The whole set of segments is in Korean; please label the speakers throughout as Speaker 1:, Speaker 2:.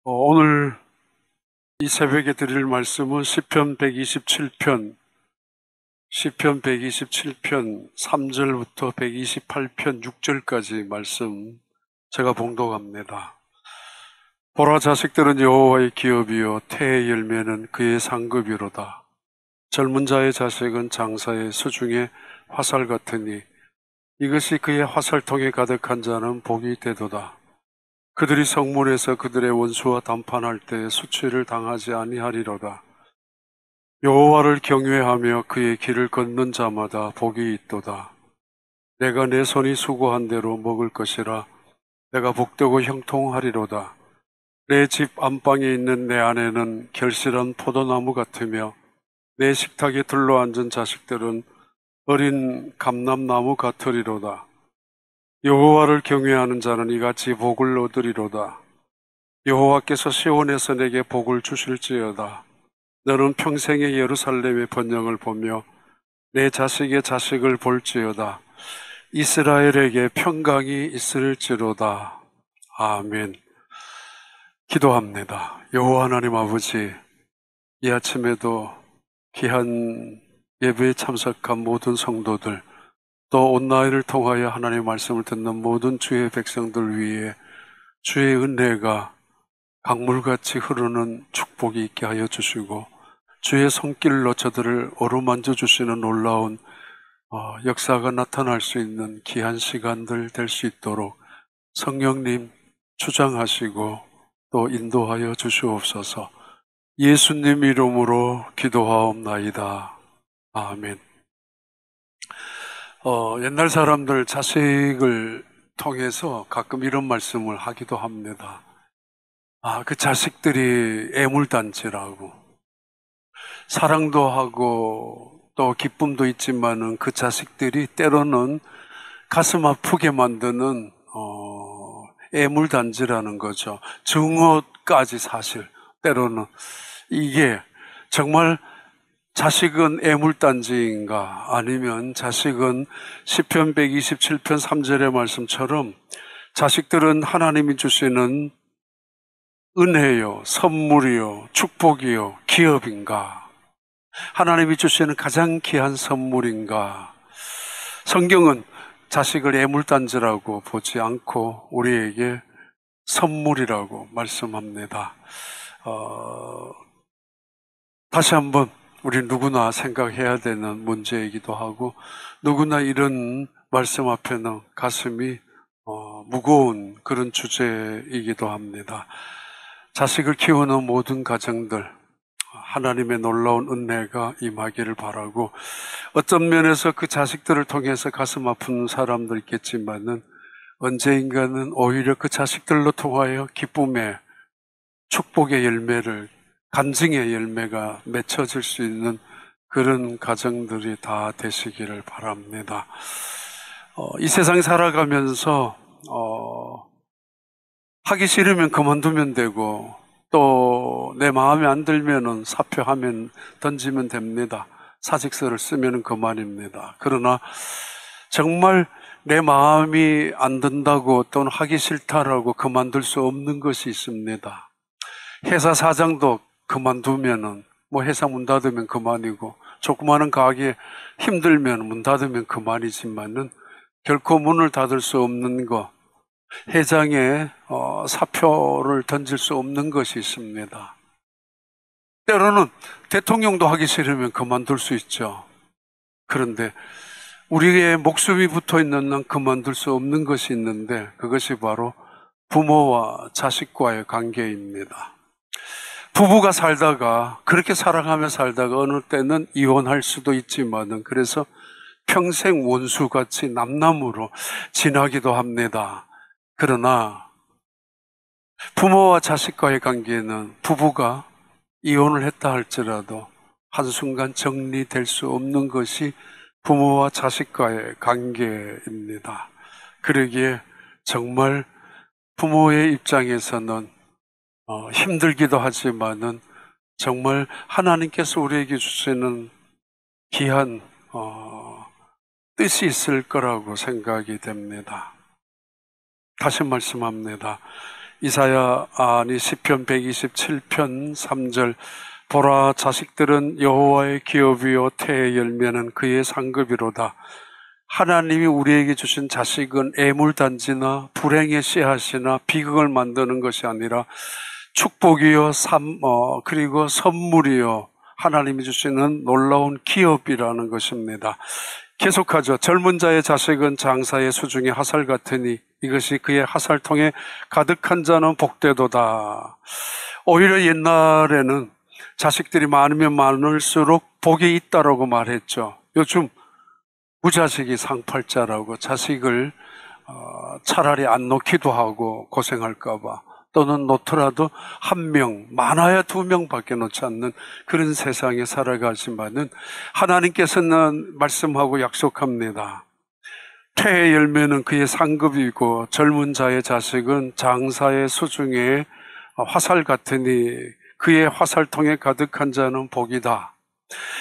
Speaker 1: 오늘 이 새벽에 드릴 말씀은 시편 127편 3절부터 128편 6절까지 말씀 제가 봉독합니다. 보라, 자식들은 여호와의 기업이요 태의 열매는 그의 상급이로다. 젊은 자의 자식은 장사의 수중의 화살 같으니 이것이 그의 화살통에 가득한 자는 복이 되도다. 그들이 성문에서 그들의 원수와 담판할 때 수치를 당하지 아니하리로다. 여호와를 경외하며 그의 길을 걷는 자마다 복이 있도다. 내가 내 손이 수고한 대로 먹을 것이라. 내가 복되고 형통하리로다. 내 집 안방에 있는 내 아내는 결실한 포도나무 같으며 내 식탁에 둘러앉은 자식들은 어린 감람나무 같으리로다. 여호와를 경외하는 자는 이같이 복을 얻으리로다. 여호와께서 시온에서 내게 복을 주실지어다. 너는 평생의 예루살렘의 번영을 보며 내 자식의 자식을 볼지어다. 이스라엘에게 평강이 있을지로다. 아멘. 기도합니다. 여호와 하나님 아버지, 이 아침에도 귀한 예배에 참석한 모든 성도들, 또 온라인을 통하여 하나님의 말씀을 듣는 모든 주의 백성들 위에 주의 은혜가 강물같이 흐르는 축복이 있게 하여 주시고, 주의 손길로 저들을 어루만져 주시는 놀라운 역사가 나타날 수 있는 귀한 시간들 될 수 있도록 성령님 주장하시고 또 인도하여 주시옵소서. 예수님 이름으로 기도하옵나이다. 아멘. 옛날 사람들 자식을 통해서 가끔 이런 말씀을 하기도 합니다. 그 자식들이 애물단지라고. 사랑도 하고 또 기쁨도 있지만은 그 자식들이 때로는 가슴 아프게 만드는 애물단지라는 거죠. 증오까지 사실 때로는. 이게 정말 자식은 애물단지인가, 아니면 자식은 시편 127편 3절의 말씀처럼 자식들은 하나님이 주시는 은혜요, 선물이요, 축복이요, 기업인가, 하나님이 주시는 가장 귀한 선물인가. 성경은 자식을 애물단지라고 보지 않고 우리에게 선물이라고 말씀합니다. 다시 한번 우리 누구나 생각해야 되는 문제이기도 하고, 누구나 이런 말씀 앞에는 가슴이 무거운 그런 주제이기도 합니다. 자식을 키우는 모든 가정들, 하나님의 놀라운 은혜가 임하기를 바라고, 어떤 면에서 그 자식들을 통해서 가슴 아픈 사람도 있겠지만은 언제인가는 오히려 그 자식들로 통하여 기쁨의, 축복의 열매를, 간증의 열매가 맺혀질 수 있는 그런 가정들이 다 되시기를 바랍니다. 이 세상 살아가면서 하기 싫으면 그만두면 되고, 또 내 마음에 안 들면은 사표하면 던지면 됩니다. 사직서를 쓰면 그만입니다. 그러나 정말 내 마음이 안 든다고 또는 하기 싫다라고 그만둘 수 없는 것이 있습니다. 회사 사장도 그만두면은 회사 문 닫으면 그만이고, 조그마한 가게 힘들면 문 닫으면 그만이지만은 결코 문을 닫을 수 없는 것, 회장에 사표를 던질 수 없는 것이 있습니다. 때로는 대통령도 하기 싫으면 그만둘 수 있죠. 그런데 우리의 목숨이 붙어 있는 한 그만둘 수 없는 것이 있는데, 그것이 바로 부모와 자식과의 관계입니다. 부부가 살다가, 그렇게 사랑하며 살다가 어느 때는 이혼할 수도 있지만은, 그래서 평생 원수같이 남남으로 지나기도 합니다. 그러나 부모와 자식과의 관계는 부부가 이혼을 했다 할지라도 한순간 정리될 수 없는 것이 부모와 자식과의 관계입니다. 그러기에 정말 부모의 입장에서는 힘들기도 하지만은 정말 하나님께서 우리에게 주시는 귀한 뜻이 있을 거라고 생각이 됩니다. 다시 말씀합니다. 시편 127편 3절 보라 자식들은 여호와의 기업이요 태의 열매는 그의 상급이로다. 하나님이 우리에게 주신 자식은 애물단지나 불행의 씨앗이나 비극을 만드는 것이 아니라 축복이요 그리고 선물이요 하나님이 주시는 놀라운 기업이라는 것입니다. 계속하죠. 젊은 자의 자식은 장사의 수중에 화살 같으니 이것이 그의 화살통에 가득한 자는 복되도다. 오히려 옛날에는 자식들이 많으면 많을수록 복이 있다라고 말했죠. 요즘 무자식이 상팔자라고 자식을 차라리 안 놓기도 하고 고생할까 봐, 또는 놓더라도 한 명, 많아야 두 명밖에 놓지 않는 그런 세상에 살아가지만은 하나님께서는 말씀하고 약속합니다. 태의 열매는 그의 상급이고 젊은 자의 자식은 장사의 수중에 화살 같으니 그의 화살통에 가득한 자는 복이다.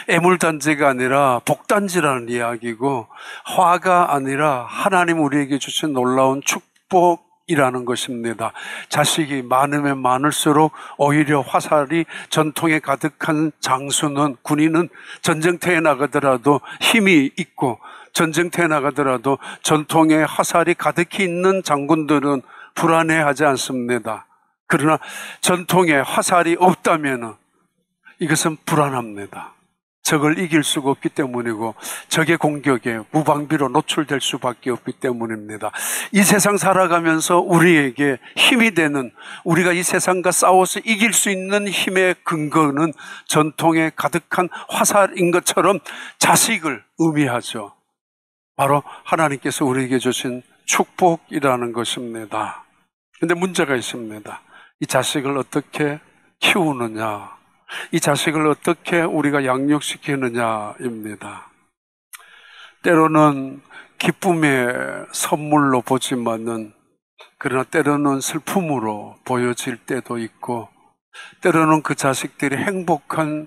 Speaker 1: 애물단지가 아니라 복단지라는 이야기고, 화가 아니라 하나님 우리에게 주신 놀라운 축복이라는 것입니다. 자식이 많으면 많을수록 오히려 화살이 전통에 가득한 장수는, 군인은 전쟁터에 나가더라도 힘이 있고, 전쟁터에 나가더라도 전통에 화살이 가득히 있는 장군들은 불안해하지 않습니다. 그러나 전통에 화살이 없다면 이것은 불안합니다. 적을 이길 수가 없기 때문이고 적의 공격에 무방비로 노출될 수밖에 없기 때문입니다. 이 세상 살아가면서 우리에게 힘이 되는, 우리가 이 세상과 싸워서 이길 수 있는 힘의 근거는 전통에 가득한 화살인 것처럼 자식을 의미하죠. 바로 하나님께서 우리에게 주신 축복이라는 것입니다. 그런데 문제가 있습니다. 이 자식을 어떻게 키우느냐, 이 자식을 어떻게 우리가 양육시키느냐입니다. 때로는 기쁨의 선물로 보지만은, 그러나 때로는 슬픔으로 보여질 때도 있고, 때로는 그 자식들이 행복한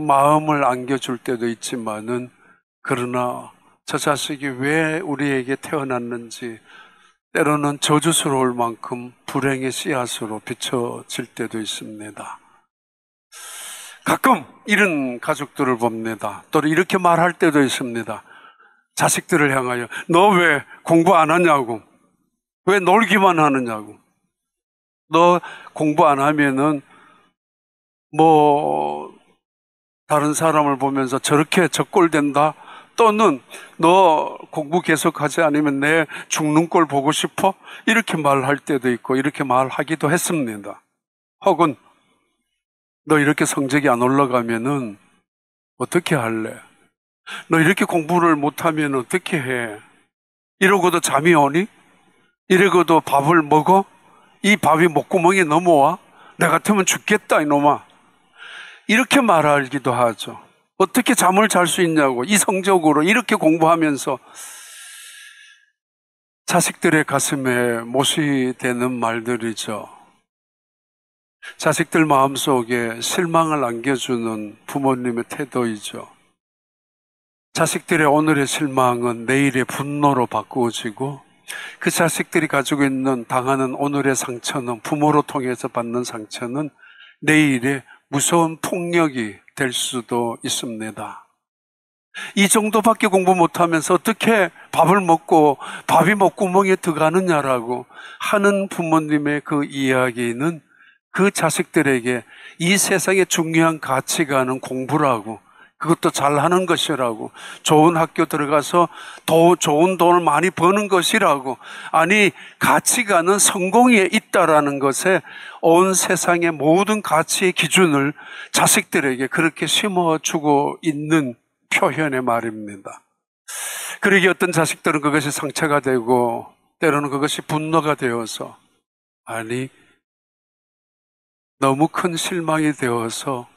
Speaker 1: 마음을 안겨줄 때도 있지만은, 그러나 저 자식이 왜 우리에게 태어났는지 때로는 저주스러울 만큼 불행의 씨앗으로 비춰질 때도 있습니다. 가끔 이런 가족들을 봅니다. 또 이렇게 말할 때도 있습니다. 자식들을 향하여 너 왜 공부 안 하냐고, 왜 놀기만 하느냐고, 너 공부 안 하면은 다른 사람을 보면서 저렇게 적골된다, 또는 너 공부 계속하지 않으면 내 죽는 꼴 보고 싶어? 이렇게 말할 때도 있고 이렇게 말하기도 했습니다. 혹은 너 이렇게 성적이 안 올라가면은 어떻게 할래? 너 이렇게 공부를 못하면 어떻게 해? 이러고도 잠이 오니? 이러고도 밥을 먹어? 이 밥이 목구멍에 넘어와? 나 같으면 죽겠다 이놈아. 이렇게 말하기도 하죠. 어떻게 잠을 잘 수 있냐고, 이 성적으로 이렇게 공부하면서. 자식들의 가슴에 못이 되는 말들이죠. 자식들 마음속에 실망을 안겨주는 부모님의 태도이죠. 자식들의 오늘의 실망은 내일의 분노로 바꾸어지고, 그 자식들이 가지고 있는 당하는 오늘의 상처는, 부모로 통해서 받는 상처는 내일의 무서운 폭력이 될 수도 있습니다. 이 정도밖에 공부 못하면서 어떻게 밥을 먹고 밥이 목구멍에 들어가느냐라고 하는 부모님의 그 이야기는 그 자식들에게 이 세상의 중요한 가치가는 공부라고, 그것도 잘하는 것이라고, 좋은 학교 들어가서 더 좋은 돈을 많이 버는 것이라고, 아니 가치가는 성공에 있다라는 것에 온 세상의 모든 가치의 기준을 자식들에게 그렇게 심어주고 있는 표현의 말입니다. 그러기에 어떤 자식들은 그것이 상처가 되고 때로는 그것이 분노가 되어서, 아니 너무 큰 실망이 되어서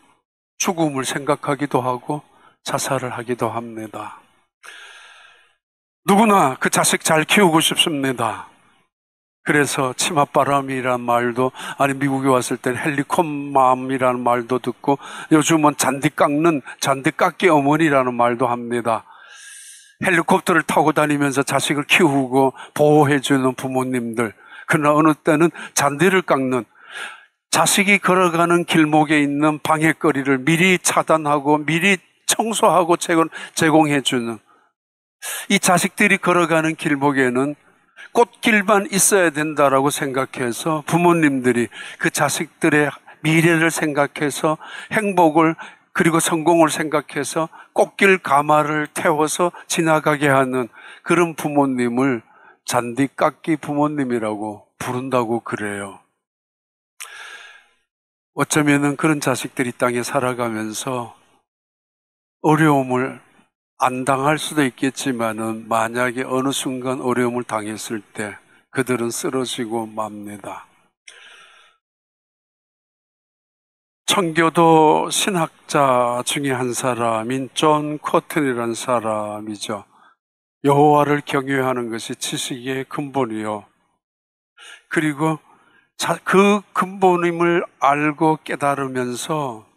Speaker 1: 죽음을 생각하기도 하고 자살을 하기도 합니다. 누구나 그 자식 잘 키우고 싶습니다. 그래서 치맛바람이란 말도, 아니 미국에 왔을 땐 헬리콥맘이라는 말도 듣고, 요즘은 잔디깎기 어머니라는 말도 합니다. 헬리콥터를 타고 다니면서 자식을 키우고 보호해주는 부모님들, 그러나 어느 때는 잔디를 깎는, 자식이 걸어가는 길목에 있는 방해거리를 미리 차단하고 미리 청소하고 제공해주는, 이 자식들이 걸어가는 길목에는 꽃길만 있어야 된다라고 생각해서 부모님들이 그 자식들의 미래를 생각해서 행복을 그리고 성공을 생각해서 꽃길 가마를 태워서 지나가게 하는 그런 부모님을 잔디깎기 부모님이라고 부른다고 그래요. 어쩌면은 그런 자식들이 땅에 살아가면서 어려움을 안 당할 수도 있겠지만은 만약에 어느 순간 어려움을 당했을 때 그들은 쓰러지고 맙니다. 청교도 신학자 중에 한 사람인 존 코튼이라는 사람이죠. 여호와를 경외하는 것이 지식의 근본이요. 그리고 그 근본임을 알고 깨달으면서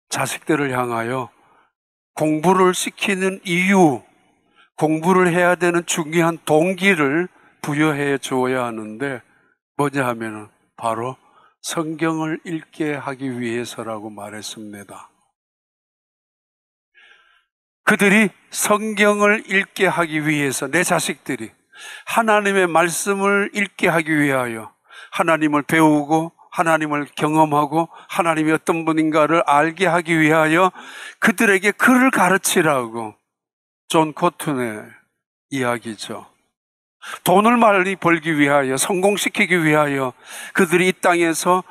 Speaker 1: 자식들을 향하여 공부를 시키는 이유, 공부를 해야 되는 중요한 동기를 부여해 주어야 하는데 뭐냐 하면은 바로 성경을 읽게 하기 위해서라고 말했습니다. 그들이 성경을 읽게 하기 위해서, 내 자식들이 하나님의 말씀을 읽게 하기 위하여 하나님을 배우고 하나님을 경험하고 하나님이 어떤 분인가를 알게 하기 위하여 그들에게 글을 가르치라고, 존 코튼의 이야기죠. 돈을 많이 벌기 위하여, 성공시키기 위하여 그들이 이 땅에서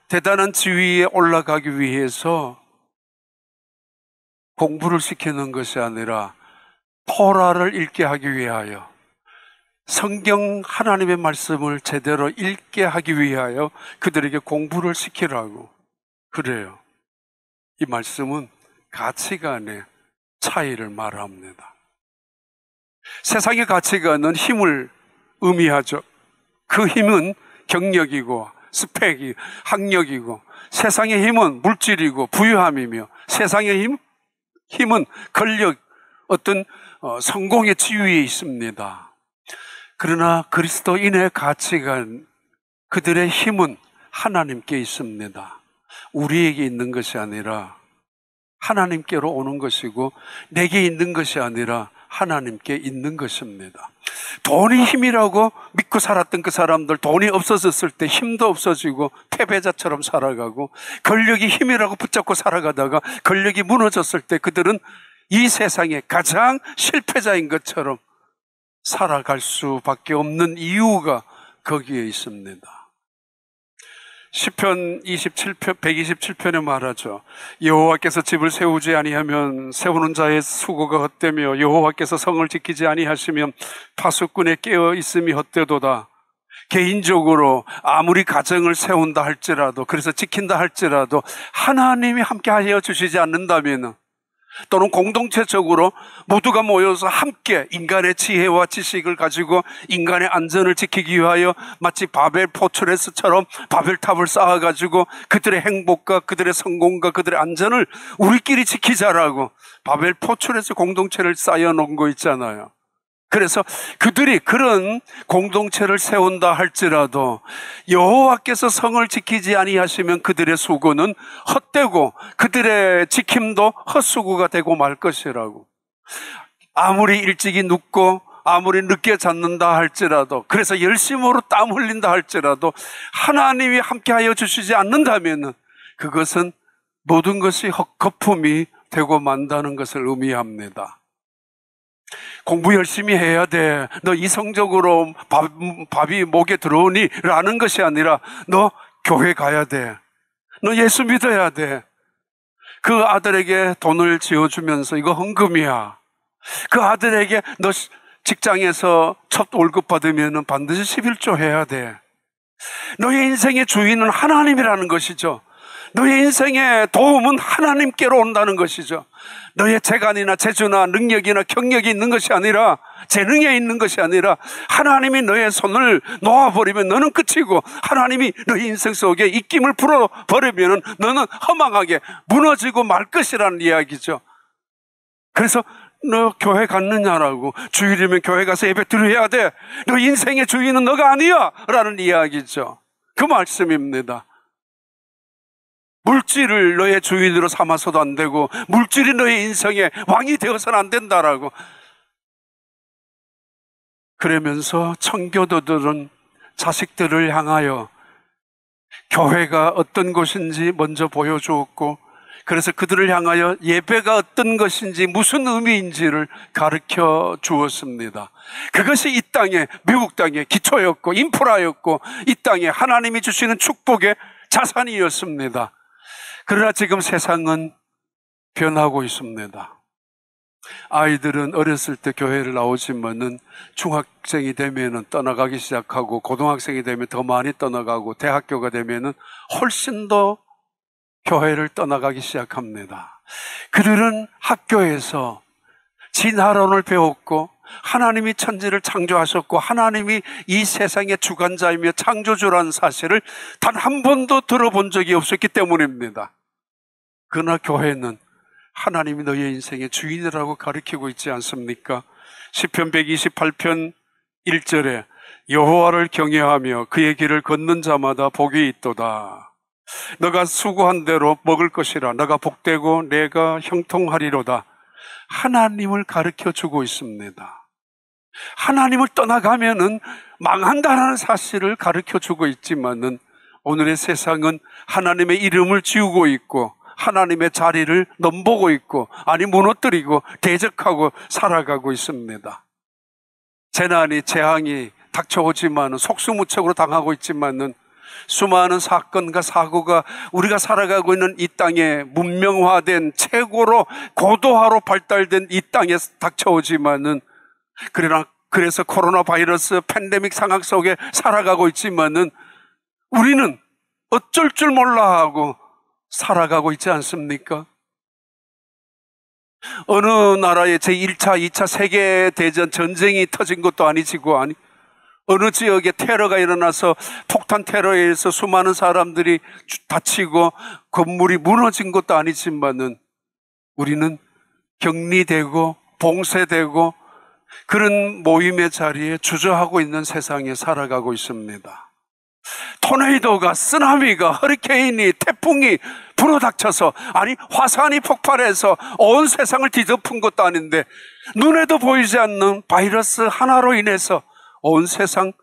Speaker 1: 대단한 지위에 올라가기 위해서 공부를 시키는 것이 아니라 토라를 읽게 하기 위하여, 성경 하나님의 말씀을 제대로 읽게 하기 위하여 그들에게 공부를 시키라고 그래요. 이 말씀은 가치관의 차이를 말합니다. 세상의 가치관은 힘을 의미하죠. 그 힘은 경력이고 스펙이, 학력이고, 세상의 힘은 물질이고 부유함이며, 세상의 힘은 권력, 어떤 성공의 지위에 있습니다. 그러나 그리스도인의 가치관, 그들의 힘은 하나님께 있습니다. 우리에게 있는 것이 아니라 하나님께로 오는 것이고, 내게 있는 것이 아니라 하나님께 있는 것입니다. 돈이 힘이라고 믿고 살았던 그 사람들, 돈이 없어졌을 때 힘도 없어지고 패배자처럼 살아가고, 권력이 힘이라고 붙잡고 살아가다가 권력이 무너졌을 때 그들은 이 세상의 가장 실패자인 것처럼 살아갈 수밖에 없는 이유가 거기에 있습니다. 시편 127편에 말하죠. 여호와께서 집을 세우지 아니하면 세우는 자의 수고가 헛되며, 여호와께서 성을 지키지 아니하시면 파수꾼의 깨어 있음이 헛되도다. 개인적으로 아무리 가정을 세운다 할지라도, 그래서 지킨다 할지라도 하나님이 함께 하여 주시지 않는다면, 또는 공동체적으로 모두가 모여서 함께 인간의 지혜와 지식을 가지고 인간의 안전을 지키기 위하여 마치 바벨 포트레스처럼 바벨탑을 쌓아가지고 그들의 행복과 그들의 성공과 그들의 안전을 우리끼리 지키자라고 바벨 포트레스 공동체를 쌓여놓은 거 있잖아요. 그래서 그들이 그런 공동체를 세운다 할지라도 여호와께서 성을 지키지 아니하시면 그들의 수고는 헛되고 그들의 지킴도 헛수고가 되고 말 것이라고. 아무리 일찍이 눕고 아무리 늦게 잤는다 할지라도, 그래서 열심으로 땀 흘린다 할지라도 하나님이 함께하여 주시지 않는다면 그것은 모든 것이 거품이 되고 만다는 것을 의미합니다. 공부 열심히 해야 돼. 너 이성적으로 밥이 목에 들어오니? 라는 것이 아니라 너 교회 가야 돼. 너 예수 믿어야 돼. 그 아들에게 돈을 지어주면서 이거 헌금이야. 그 아들에게 너 직장에서 첫 월급 받으면 반드시 11조 해야 돼. 너의 인생의 주인은 하나님이라는 것이죠. 너의 인생의 도움은 하나님께로 온다는 것이죠. 너의 재간이나 재주나 능력이나 경력이 있는 것이 아니라, 재능에 있는 것이 아니라 하나님이 너의 손을 놓아버리면 너는 끝이고, 하나님이 너의 인생 속에 입김을 불어버리면 너는 허망하게 무너지고 말 것이라는 이야기죠. 그래서 너 교회 갔느냐라고. 주일이면 교회 가서 예배 드려야 돼. 너 인생의 주인은 너가 아니야 라는 이야기죠. 그 말씀입니다. 물질을 너의 주인으로 삼아서도 안 되고 물질이 너의 인생의 왕이 되어서는 안 된다라고. 그러면서 청교도들은 자식들을 향하여 교회가 어떤 곳인지 먼저 보여주었고, 그래서 그들을 향하여 예배가 어떤 것인지 무슨 의미인지를 가르쳐 주었습니다. 그것이 이 땅에, 미국 땅의 기초였고 인프라였고 이 땅에 하나님이 주시는 축복의 자산이었습니다. 그러나 지금 세상은 변하고 있습니다. 아이들은 어렸을 때 교회를 나오지만은 중학생이 되면은 떠나가기 시작하고, 고등학생이 되면 더 많이 떠나가고, 대학교가 되면은 훨씬 더 교회를 떠나가기 시작합니다. 그들은 학교에서 진화론을 배웠고, 하나님이 천지를 창조하셨고 하나님이 이 세상의 주관자이며 창조주라는 사실을 단 한 번도 들어본 적이 없었기 때문입니다. 그러나 교회는 하나님이 너의 인생의 주인이라고 가르치고 있지 않습니까? 시편 128편 1절에 여호와를 경외하며 그의 길을 걷는 자마다 복이 있도다. 너가 수고한 대로 먹을 것이라. 너가 복되고 내가 형통하리로다. 하나님을 가르쳐주고 있습니다. 하나님을 떠나가면은 망한다는 사실을 가르쳐주고 있지만은 오늘의 세상은 하나님의 이름을 지우고 있고 하나님의 자리를 넘보고 있고, 아니 무너뜨리고 대적하고 살아가고 있습니다. 재난이, 재앙이 닥쳐오지만은, 속수무책으로 당하고 있지만은, 수많은 사건과 사고가 우리가 살아가고 있는 이 땅에 문명화된 최고로 고도화로 발달된 이 땅에 닥쳐오지만은, 그래서 코로나 바이러스 팬데믹 상황 속에 살아가고 있지만은 우리는 어쩔 줄 몰라 하고 살아가고 있지 않습니까? 어느 나라에 제1차, 2차 세계대전 전쟁이 터진 것도 아니지고, 어느 지역에 테러가 일어나서 폭탄 테러에 의해서 수많은 사람들이 다치고 건물이 무너진 것도 아니지만은 우리는 격리되고 봉쇄되고 그런 모임의 자리에 주저하고 있는 세상에 살아가고 있습니다. 토네이도가, 쓰나미가, 허리케인이, 태풍이 불어닥쳐서, 아니 화산이 폭발해서 온 세상을 뒤덮은 것도 아닌데 눈에도 보이지 않는 바이러스 하나로 인해서 온 세상,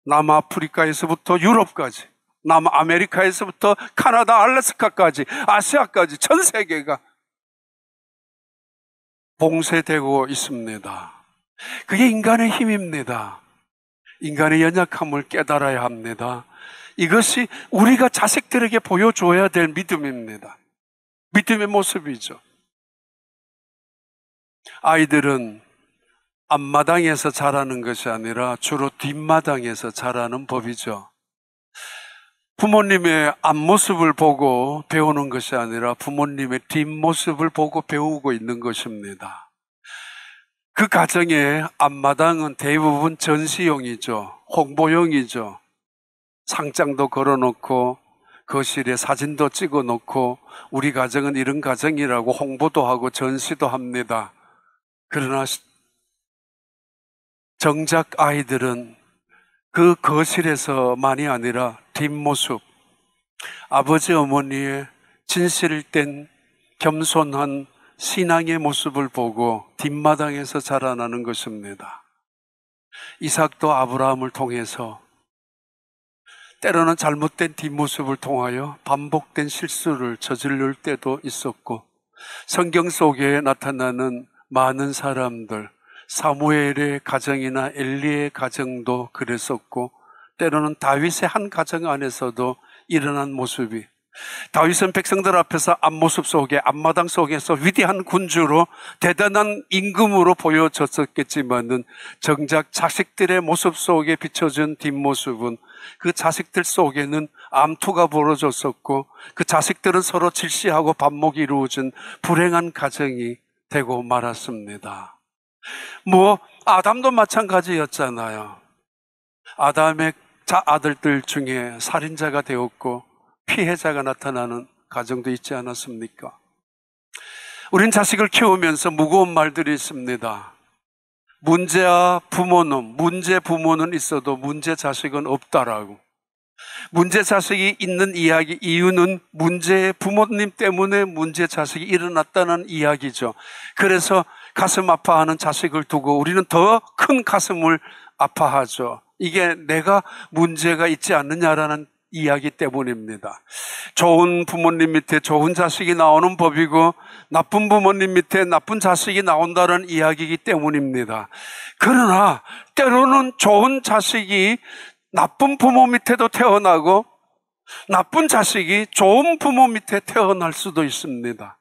Speaker 1: 남아프리카에서부터 유럽까지, 남아메리카에서부터 카나다, 알래스카까지, 아시아까지 전 세계가 봉쇄되고 있습니다. 그게 인간의 힘입니다. 인간의 연약함을 깨달아야 합니다. 이것이 우리가 자식들에게 보여줘야 될 믿음입니다. 믿음의 모습이죠. 아이들은 앞마당에서 자라는 것이 아니라 주로 뒷마당에서 자라는 법이죠. 부모님의 앞모습을 보고 배우는 것이 아니라 부모님의 뒷모습을 보고 배우고 있는 것입니다. 그 가정의 앞마당은 대부분 전시용이죠. 홍보용이죠. 상장도 걸어놓고 거실에 사진도 찍어놓고 우리 가정은 이런 가정이라고 홍보도 하고 전시도 합니다. 그러나 정작 아이들은 그 거실에서만이 아니라 뒷모습, 아버지 어머니의 진실된 겸손한 신앙의 모습을 보고 뒷마당에서 자라나는 것입니다. 이삭도 아브라함을 통해서 때로는 잘못된 뒷모습을 통하여 반복된 실수를 저지를 때도 있었고, 성경 속에 나타나는 많은 사람들, 사무엘의 가정이나 엘리의 가정도 그랬었고, 때로는 다윗의 한 가정 안에서도 일어난 모습이, 다윗은 백성들 앞에서 앞모습 속에, 앞마당 속에서 위대한 군주로 대단한 임금으로 보여졌었겠지만은 정작 자식들의 모습 속에 비춰진 뒷모습은 그 자식들 속에는 암투가 벌어졌었고 그 자식들은 서로 질시하고 반목이 이루어진 불행한 가정이 되고 말았습니다. 아담도 마찬가지였잖아요. 아담의 아들들 중에 살인자가 되었고 피해자가 나타나는 가정도 있지 않았습니까? 우린 자식을 키우면서 무거운 말들이 있습니다. 문제와 부모는, 문제 부모는 있어도 문제 자식은 없다라고. 문제 자식이 있는 이유는 문제 부모님 때문에 문제 자식이 일어났다는 이야기죠. 그래서 가슴 아파하는 자식을 두고 우리는 더 큰 가슴을 아파하죠. 이게 내가 문제가 있지 않느냐라는 이야기 때문입니다. 좋은 부모님 밑에 좋은 자식이 나오는 법이고 나쁜 부모님 밑에 나쁜 자식이 나온다는 이야기이기 때문입니다. 그러나 때로는 좋은 자식이 나쁜 부모 밑에도 태어나고 나쁜 자식이 좋은 부모 밑에 태어날 수도 있습니다.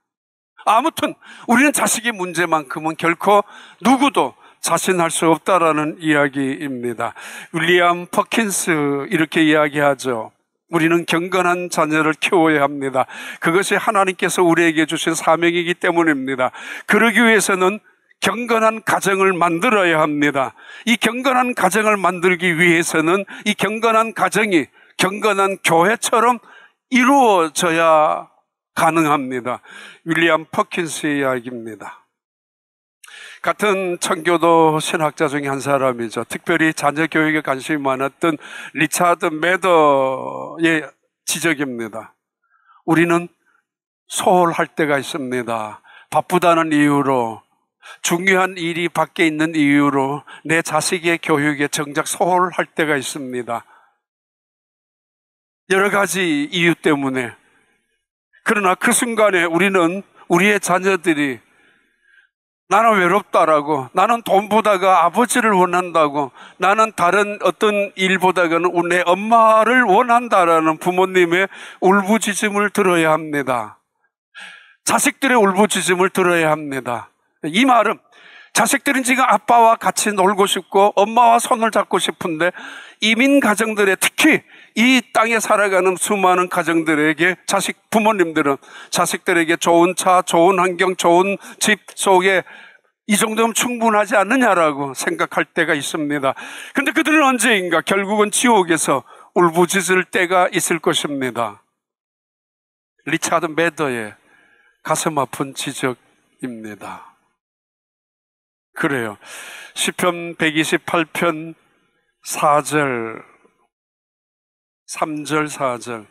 Speaker 1: 아무튼 우리는 자식의 문제만큼은 결코 누구도 자신할 수 없다라는 이야기입니다. 윌리엄 퍼킨스 이렇게 이야기하죠. 우리는 경건한 자녀를 키워야 합니다. 그것이 하나님께서 우리에게 주신 사명이기 때문입니다. 그러기 위해서는 경건한 가정을 만들어야 합니다. 이 경건한 가정을 만들기 위해서는 이 경건한 가정이 경건한 교회처럼 이루어져야 가능합니다. 윌리엄 퍼킨스의 이야기입니다. 같은 청교도 신학자 중에 한 사람이죠. 특별히 자녀 교육에 관심이 많았던 리차드 매더의 지적입니다. 우리는 소홀할 때가 있습니다. 바쁘다는 이유로, 중요한 일이 밖에 있는 이유로 내 자식의 교육에 정작 소홀할 때가 있습니다. 여러 가지 이유 때문에. 그러나 그 순간에 우리는 우리의 자녀들이 나는 외롭다라고, 나는 돈보다가 아버지를 원한다고, 나는 다른 어떤 일보다는 내 엄마를 원한다라는 부모님의 울부짖음을 들어야 합니다. 자식들의 울부짖음을 들어야 합니다. 이 말은 자식들은 지금 아빠와 같이 놀고 싶고 엄마와 손을 잡고 싶은데 이민 가정들의, 특히 이 땅에 살아가는 수많은 가정들에게 부모님들은 자식들에게 좋은 차, 좋은 환경, 좋은 집 속에 이 정도면 충분하지 않느냐라고 생각할 때가 있습니다. 그런데 그들은 언제인가 결국은 지옥에서 울부짖을 때가 있을 것입니다. 리차드 매더의 가슴 아픈 지적입니다. 그래요. 시편 128편 4절, 3절, 4절.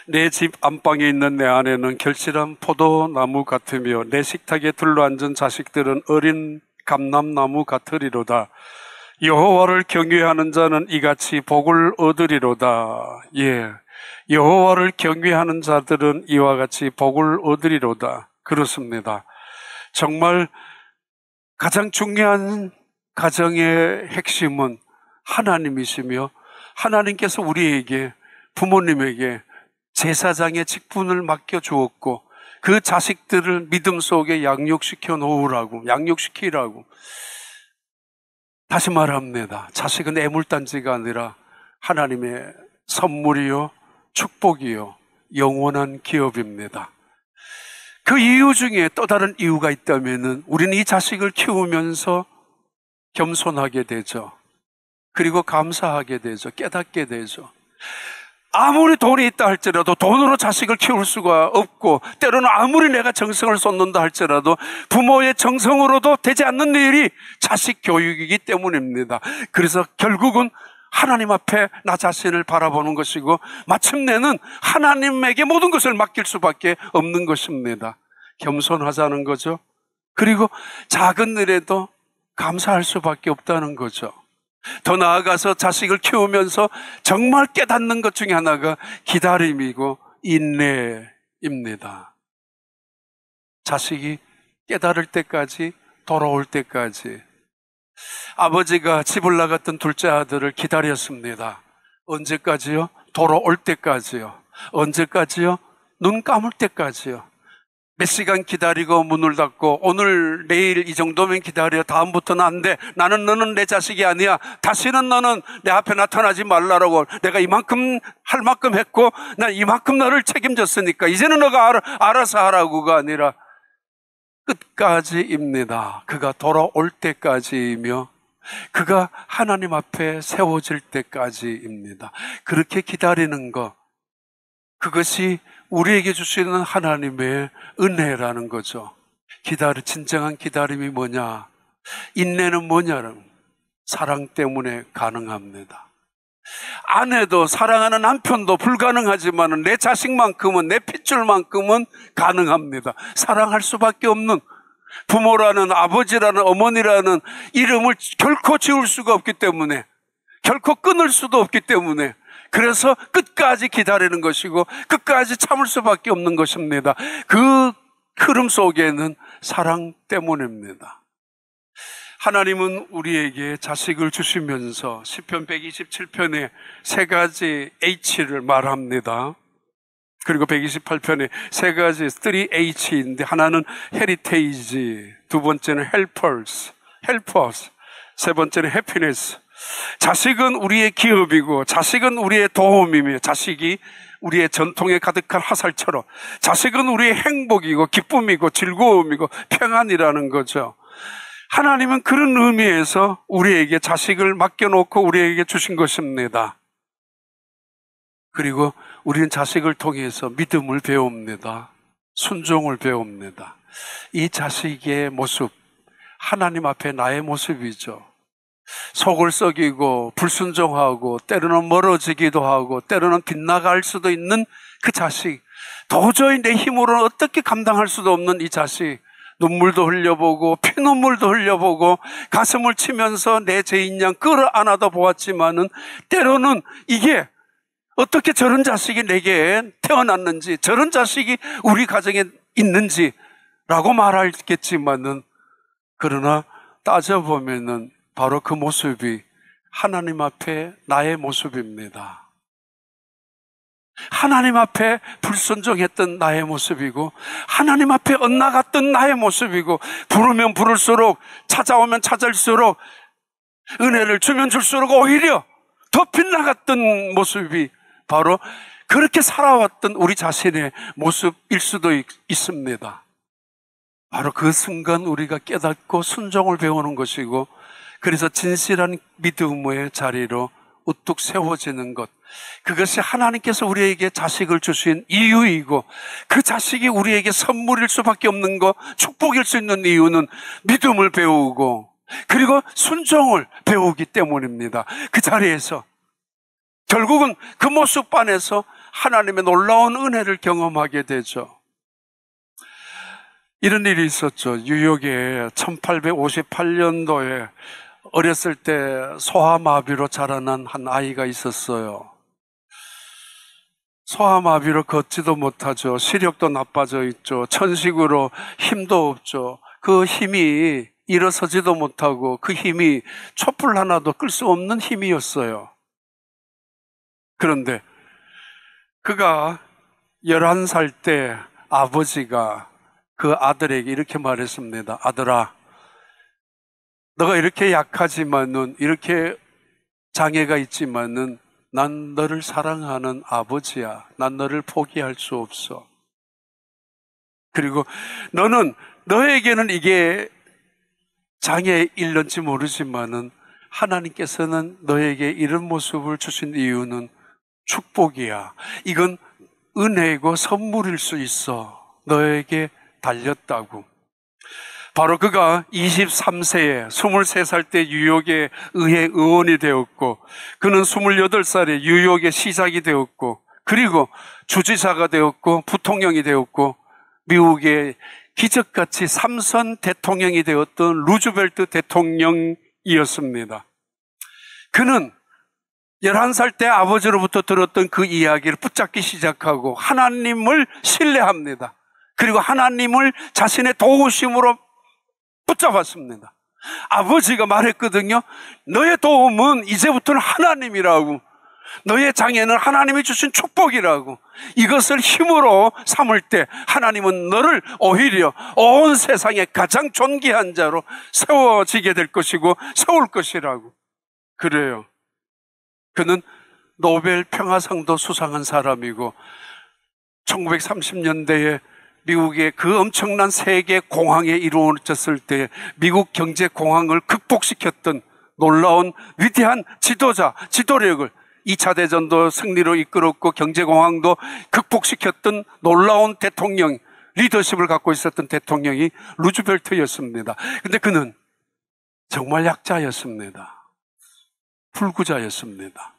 Speaker 1: 내 집 안방에 있는 내 아내는 결실한 포도나무 같으며 내 식탁에 둘러앉은 자식들은 어린 감람나무 같으리로다. 여호와를 경외하는 자는 이같이 복을 얻으리로다. 예, 여호와를 경외하는 자들은 이와 같이 복을 얻으리로다. 그렇습니다. 정말 가장 중요한 가정의 핵심은 하나님이시며 하나님께서 우리에게, 부모님에게 제사장의 직분을 맡겨주었고 그 자식들을 믿음 속에 양육시키라고. 다시 말합니다. 자식은 애물단지가 아니라 하나님의 선물이요, 축복이요, 영원한 기업입니다. 그 이유 중에 또 다른 이유가 있다면 우리는 이 자식을 키우면서 겸손하게 되죠. 그리고 감사하게 되죠. 깨닫게 되죠. 아무리 돈이 있다 할지라도 돈으로 자식을 키울 수가 없고, 때로는 아무리 내가 정성을 쏟는다 할지라도 부모의 정성으로도 되지 않는 일이 자식 교육이기 때문입니다. 그래서 결국은 하나님 앞에 나 자신을 바라보는 것이고 마침내는 하나님에게 모든 것을 맡길 수밖에 없는 것입니다. 겸손하자는 거죠. 그리고 작은 일에도 감사할 수밖에 없다는 거죠. 더 나아가서 자식을 키우면서 정말 깨닫는 것 중에 하나가 기다림이고 인내입니다. 자식이 깨달을 때까지, 돌아올 때까지. 아버지가 집을 나갔던 둘째 아들을 기다렸습니다. 언제까지요? 돌아올 때까지요. 언제까지요? 눈 감을 때까지요. 몇 시간 기다리고 문을 닫고 오늘 내일 이 정도면 기다려, 다음부터는 안 돼, 너는 내 자식이 아니야, 다시는 너는 내 앞에 나타나지 말라라고, 내가 이만큼 할 만큼 했고 난 이만큼 너를 책임졌으니까 이제는 너가 알아서 하라고가 아니라 끝까지입니다. 그가 돌아올 때까지이며 그가 하나님 앞에 세워질 때까지입니다. 그렇게 기다리는 것, 그것이 우리에게 주시는 하나님의 은혜라는 거죠. 진정한 기다림이 뭐냐? 인내는 뭐냐는 사랑 때문에 가능합니다. 아내도 사랑하는 남편도 불가능하지만 내 자식만큼은, 내 핏줄만큼은 가능합니다. 사랑할 수밖에 없는, 부모라는, 아버지라는, 어머니라는 이름을 결코 지울 수가 없기 때문에, 결코 끊을 수도 없기 때문에, 그래서 끝까지 기다리는 것이고 끝까지 참을 수밖에 없는 것입니다. 그 흐름 속에는 사랑 때문입니다. 하나님은 우리에게 자식을 주시면서 시편 127편에 세 가지 H를 말합니다. 그리고 128편에 세 가지 3H인데, 하나는 heritage, 두 번째는 helpers, 세 번째는 happiness. 자식은 우리의 기업이고, 자식은 우리의 도움이며, 자식이 우리의 전통에 가득한 화살처럼, 자식은 우리의 행복이고 기쁨이고 즐거움이고 평안이라는 거죠. 하나님은 그런 의미에서 우리에게 자식을 맡겨놓고 우리에게 주신 것입니다. 그리고 우리는 자식을 통해서 믿음을 배웁니다. 순종을 배웁니다. 이 자식의 모습, 하나님 앞에 나의 모습이죠. 속을 썩이고 불순종하고 때로는 멀어지기도 하고 때로는 빗나갈 수도 있는 그 자식, 도저히 내 힘으로는 어떻게 감당할 수도 없는 이 자식, 눈물도 흘려보고 피눈물도 흘려보고 가슴을 치면서 내 죄인 양 끌어안아도 보았지만은, 때로는 이게 어떻게 저런 자식이 내게 태어났는지, 저런 자식이 우리 가정에 있는지라고 말하겠지만은, 그러나 따져보면은 바로 그 모습이 하나님 앞에 나의 모습입니다. 하나님 앞에 불순종했던 나의 모습이고, 하나님 앞에 엇나갔던 나의 모습이고, 부르면 부를수록, 찾아오면 찾을수록, 은혜를 주면 줄수록 오히려 더 빗나갔던 모습이 바로 그렇게 살아왔던 우리 자신의 모습일 수도 있습니다. 바로 그 순간 우리가 깨닫고 순종을 배우는 것이고, 그래서 진실한 믿음의 자리로 우뚝 세워지는 것, 그것이 하나님께서 우리에게 자식을 주신 이유이고, 그 자식이 우리에게 선물일 수밖에 없는 것, 축복일 수 있는 이유는 믿음을 배우고 그리고 순종을 배우기 때문입니다. 그 자리에서 결국은 그 모습 안에서 하나님의 놀라운 은혜를 경험하게 되죠. 이런 일이 있었죠. 뉴욕에 1858년도에 어렸을 때 소아마비로 자라난 한 아이가 있었어요. 소아마비로 걷지도 못하죠. 시력도 나빠져 있죠. 천식으로 힘도 없죠. 그 힘이 일어서지도 못하고, 그 힘이 촛불 하나도 끌 수 없는 힘이었어요. 그런데 그가 11살 때 아버지가 그 아들에게 이렇게 말했습니다. 아들아, 너가 이렇게 약하지만은, 이렇게 장애가 있지만은 난 너를 사랑하는 아버지야. 난 너를 포기할 수 없어. 그리고 너에게는 이게 장애일런지 모르지만은 하나님께서는 너에게 이런 모습을 주신 이유는 축복이야. 이건 은혜이고 선물일 수 있어. 너에게 달렸다고. 바로 그가 23세에 23살 때 뉴욕의 의회 의원이 되었고, 그는 28살에 뉴욕의 시작이 되었고, 그리고 주지사가 되었고 부통령이 되었고, 미국의 기적같이 3선 대통령이 되었던 루즈벨트 대통령이었습니다. 그는 11살 때 아버지로부터 들었던 그 이야기를 붙잡기 시작하고 하나님을 신뢰합니다. 그리고 하나님을 자신의 도우심으로 붙잡았습니다. 아버지가 말했거든요. 너의 도움은 이제부터는 하나님이라고, 너의 장애는 하나님이 주신 축복이라고. 이것을 힘으로 삼을 때 하나님은 너를 오히려 온 세상에 가장 존귀한 자로 세워지게 될 것이고 세울 것이라고. 그래요. 그는 노벨 평화상도 수상한 사람이고, 1930년대에 미국의 그 엄청난 세계 공황에 이루어졌을 때 미국 경제 공황을 극복시켰던 놀라운 위대한 지도자, 지도력을 2차 대전도 승리로 이끌었고 경제공황도 극복시켰던 놀라운 대통령, 리더십을 갖고 있었던 대통령이 루즈벨트였습니다. 근데 그는 정말 약자였습니다. 불구자였습니다.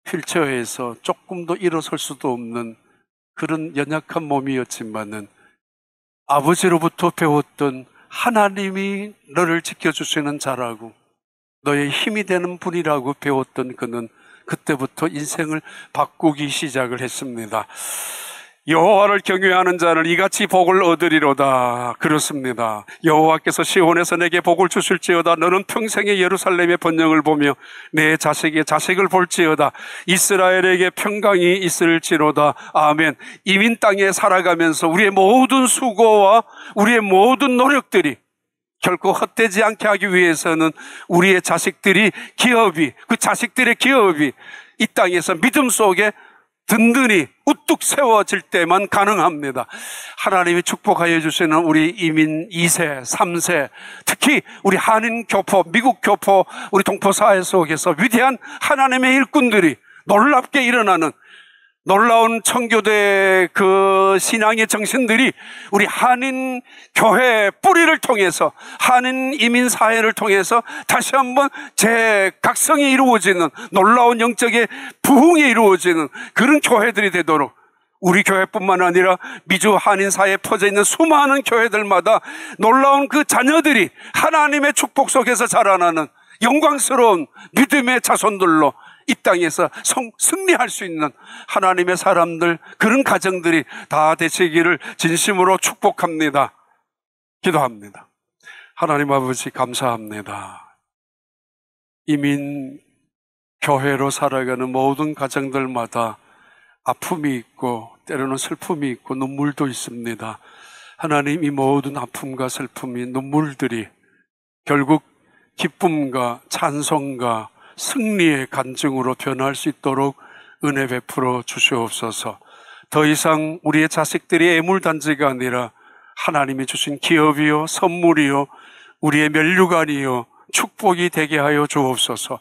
Speaker 1: 휠체어에서 조금도 일어설 수도 없는 그런 연약한 몸이었지만은 아버지로부터 배웠던 하나님이 너를 지켜주시는 자라고 너의 힘이 되는 분이라고 배웠던 그는 그때부터 인생을 바꾸기 시작을 했습니다. 여호와를 경외하는 자는 이같이 복을 얻으리로다. 그렇습니다. 여호와께서 시온에서 내게 복을 주실지어다. 너는 평생의 예루살렘의 번영을 보며 내 자식의 자식을 볼지어다. 이스라엘에게 평강이 있을지로다. 아멘. 이민 땅에 살아가면서 우리의 모든 수고와 우리의 모든 노력들이 결코 헛되지 않게 하기 위해서는 우리의 자식들이 그 자식들의 기업이 이 땅에서 믿음 속에 든든히 우뚝 세워질 때만 가능합니다. 하나님이 축복하여 주시는 우리 이민 2세, 3세, 특히 우리 한인 교포, 미국 교포, 우리 동포사회 속에서 위대한 하나님의 일꾼들이 놀랍게 일어나는 놀라운 청교도의 그 신앙의 정신들이 우리 한인 교회 뿌리를 통해서 한인 이민 사회를 통해서 다시 한번 재각성이 이루어지는 놀라운 영적의 부흥이 이루어지는 그런 교회들이 되도록 우리 교회뿐만 아니라 미주 한인 사회에 퍼져 있는 수많은 교회들마다 놀라운 그 자녀들이 하나님의 축복 속에서 자라나는 영광스러운 믿음의 자손들로 이 땅에서 승리할 수 있는 하나님의 사람들, 그런 가정들이 다 되시기를 진심으로 축복합니다. 기도합니다. 하나님 아버지 감사합니다. 이민 교회로 살아가는 모든 가정들마다 아픔이 있고 때로는 슬픔이 있고 눈물도 있습니다. 하나님, 이 모든 아픔과 슬픔이 눈물들이 결국 기쁨과 찬송과 승리의 간증으로 변할 수 있도록 은혜 베풀어 주시옵소서. 더 이상 우리의 자식들이 애물단지가 아니라 하나님이 주신 기업이요 선물이요 우리의 면류관이요 축복이 되게 하여 주옵소서.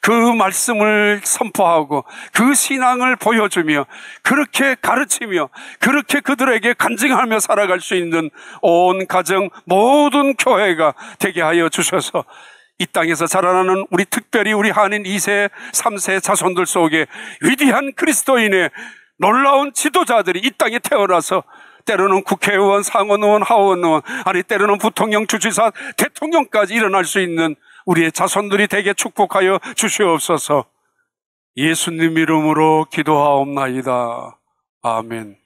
Speaker 1: 그 말씀을 선포하고 그 신앙을 보여주며 그렇게 가르치며 그렇게 그들에게 간증하며 살아갈 수 있는 온 가정 모든 교회가 되게 하여 주셔서 이 땅에서 자라나는 우리 특별히 우리 한인 2세, 3세 자손들 속에 위대한 그리스도인의 놀라운 지도자들이 이 땅에 태어나서 때로는 국회의원, 상원의원, 하원의원, 아니 때로는 부통령, 주지사, 대통령까지 일어날 수 있는 우리의 자손들이 되게 축복하여 주시옵소서. 예수님 이름으로 기도하옵나이다. 아멘.